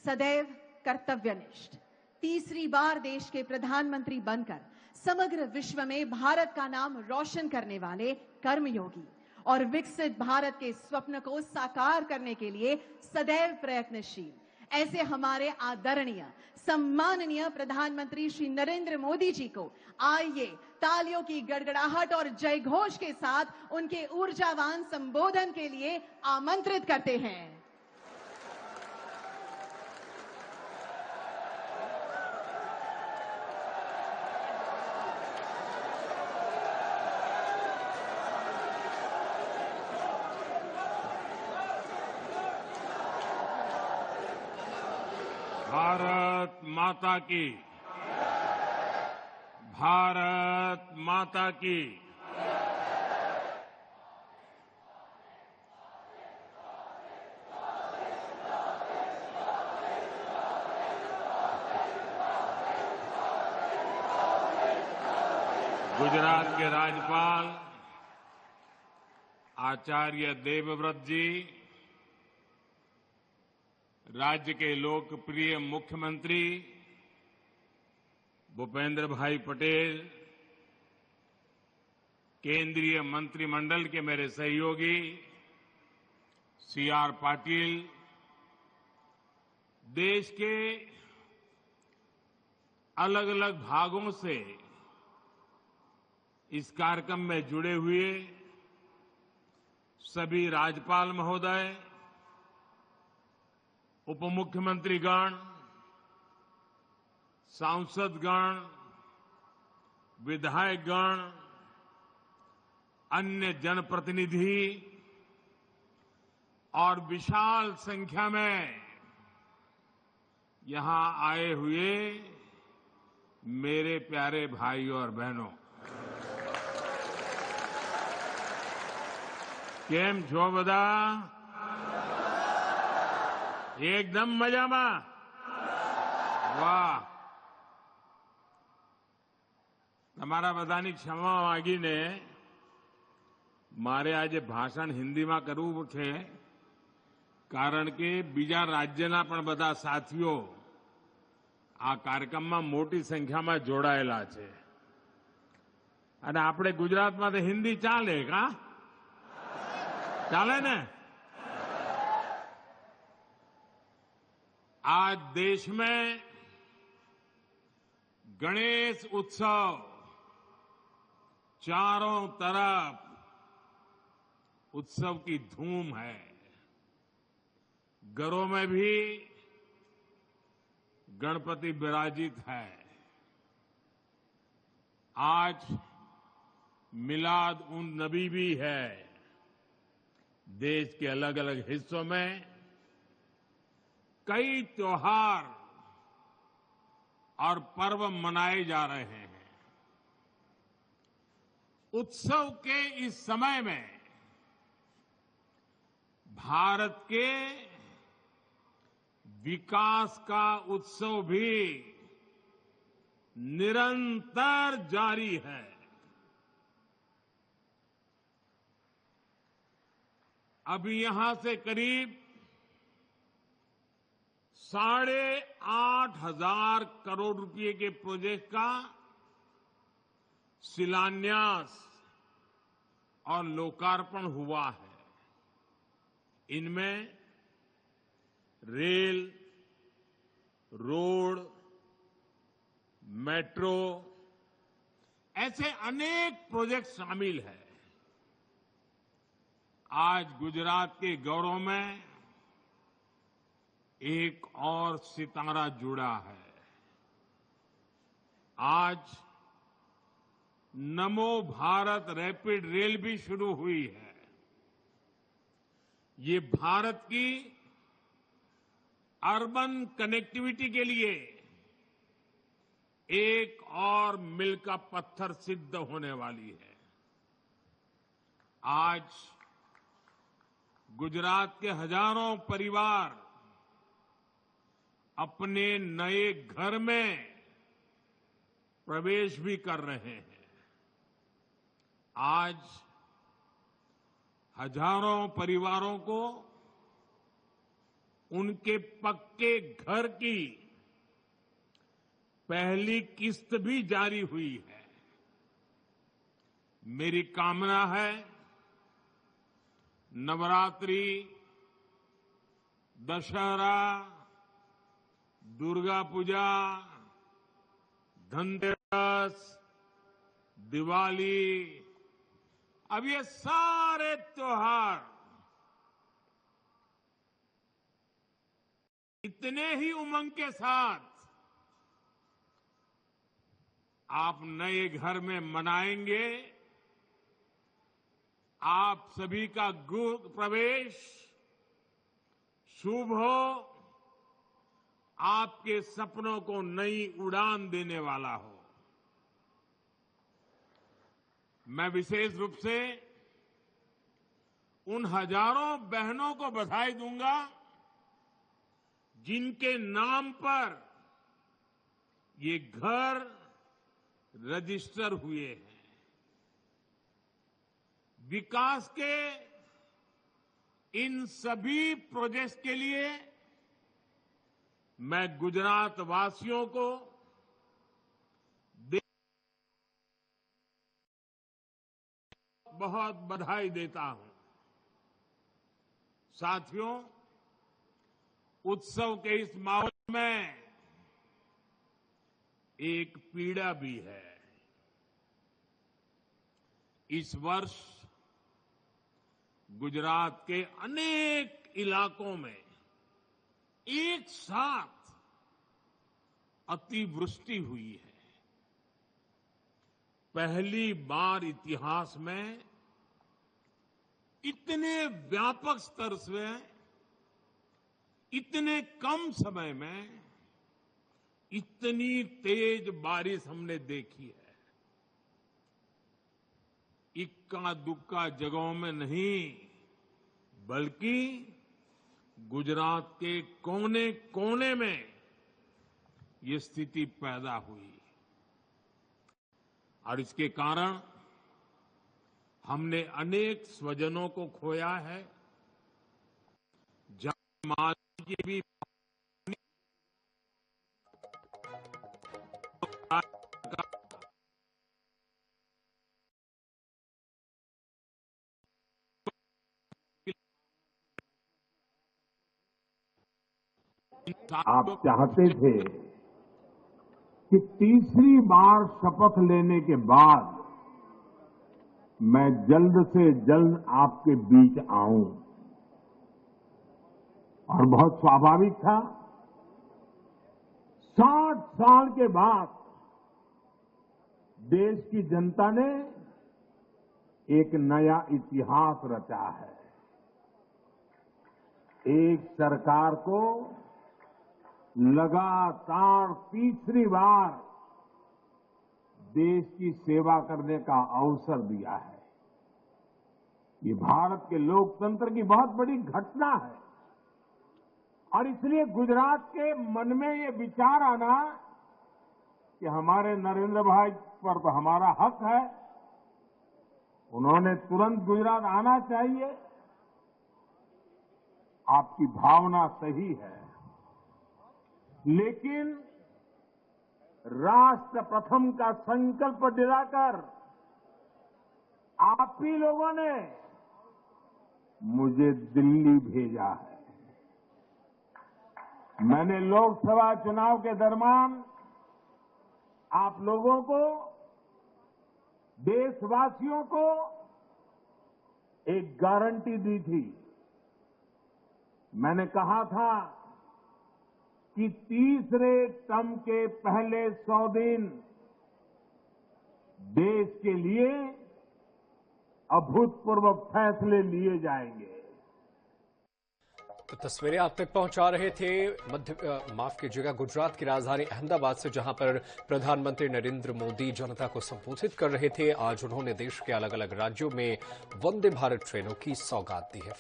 सदैव कर्तव्यनिष्ठ, तीसरी बार देश के प्रधानमंत्री बनकर समग्र विश्व में भारत का नाम रोशन करने वाले कर्मयोगी और विकसित भारत के स्वप्न को साकार करने के लिए सदैव प्रयत्नशील ऐसे हमारे आदरणीय सम्माननीय प्रधानमंत्री श्री नरेंद्र मोदी जी को आइए तालियों की गड़गड़ाहट और जय घोष के साथ उनके ऊर्जावान संबोधन के लिए आमंत्रित करते हैं। भारत माता की, भारत माता की। गुजरात के राज्यपाल आचार्य देवव्रत जी, राज्य के लोकप्रिय मुख्यमंत्री भूपेंद्र भाई पटेल, केंद्रीय मंत्रिमंडल के मेरे सहयोगी सीआर पाटिल, देश के अलग अलग भागों से इस कार्यक्रम में जुड़े हुए सभी राज्यपाल महोदय, उप मुख्यमंत्रीगण, सांसदगण, विधायकगण, अन्य जनप्रतिनिधि और विशाल संख्या में यहां आए हुए मेरे प्यारे भाइयों और बहनों, केम छो बधा? એકદમ મજામાં? વાહ! તમારા બધાની ક્ષમા માંગીને મારે આજે ભાષણ હિન્દીમાં કરવું છે, કારણ કે બીજા રાજ્યના પણ બધા સાથીઓ આ કાર્યક્રમમાં મોટી સંખ્યામાં જોડાયેલા છે અને આપણે ગુજરાતમાં તો હિન્દી ચાલે કા? ચાલે ને? आज देश में गणेश उत्सव चारों तरफ उत्सव की धूम है। घरों में भी गणपति विराजित है। आज मिलाद उन नबी भी है। देश के अलग अलग हिस्सों में कई त्योहार और पर्व मनाए जा रहे हैं। उत्सव के इस समय में भारत के विकास का उत्सव भी निरंतर जारी है। अभी यहां से करीब 8,500 करोड़ रुपए के प्रोजेक्ट का शिलान्यास और लोकार्पण हुआ है। इनमें रेल, रोड, मेट्रो ऐसे अनेक प्रोजेक्ट शामिल हैं। आज गुजरात के गौरव में एक और सितारा जुड़ा है। आज नमो भारत रैपिड रेल भी शुरू हुई है। ये भारत की अर्बन कनेक्टिविटी के लिए एक और मील का पत्थर सिद्ध होने वाली है। आज गुजरात के हजारों परिवार अपने नए घर में प्रवेश भी कर रहे हैं। आज हजारों परिवारों को उनके पक्के घर की पहली किस्त भी जारी हुई है। मेरी कामना है नवरात्रि, दशहरा, दुर्गा पूजा, धनतेरस, दिवाली, अब ये सारे त्योहार इतने ही उमंग के साथ आप नए घर में मनाएंगे। आप सभी का गृह प्रवेश शुभ हो, आपके सपनों को नई उड़ान देने वाला हो। मैं विशेष रूप से उन हजारों बहनों को बधाई दूंगा जिनके नाम पर ये घर रजिस्टर हुए हैं। विकास के इन सभी प्रोजेक्ट्स के लिए मैं गुजरात वासियों को बहुत बधाई देता हूं। साथियों, उत्सव के इस माहौल में एक पीड़ा भी है। इस वर्ष गुजरात के अनेक इलाकों में एक साथ अतिवृष्टि हुई है। पहली बार इतिहास में इतने व्यापक स्तर से इतने कम समय में इतनी तेज बारिश हमने देखी है। इक्का दुक्का जगहों में नहीं, बल्कि गुजरात के कोने कोने में ये स्थिति पैदा हुई और इसके कारण हमने अनेक स्वजनों को खोया है। जान माल की भी आप चाहते थे कि तीसरी बार शपथ लेने के बाद मैं जल्द से जल्द आपके बीच आऊं, और बहुत स्वाभाविक था। 60 साल के बाद देश की जनता ने एक नया इतिहास रचा है। एक सरकार को लगातार तीसरी बार देश की सेवा करने का अवसर दिया है। ये भारत के लोकतंत्र की बहुत बड़ी घटना है और इसलिए गुजरात के मन में ये विचार आना कि हमारे नरेंद्र भाई पर तो हमारा हक है, उन्होंने तुरंत गुजरात आना चाहिए, आपकी भावना सही है। लेकिन राष्ट्र प्रथम का संकल्प दिलाकर आप ही लोगों ने मुझे दिल्ली भेजा है। मैंने लोकसभा चुनाव के दरमियान आप लोगों को, देशवासियों को एक गारंटी दी थी। मैंने कहा था कि तीसरे टर्म के पहले 100 दिन देश के लिए अभूतपूर्व फैसले लिए जाएंगे। तो तस्वीरें आप तक पहुंचा रहे थे माफ कीजिएगा, गुजरात की राजधानी अहमदाबाद से, जहां पर प्रधानमंत्री नरेंद्र मोदी जनता को संबोधित कर रहे थे। आज उन्होंने देश के अलग अलग राज्यों में वंदे भारत ट्रेनों की सौगात दी है।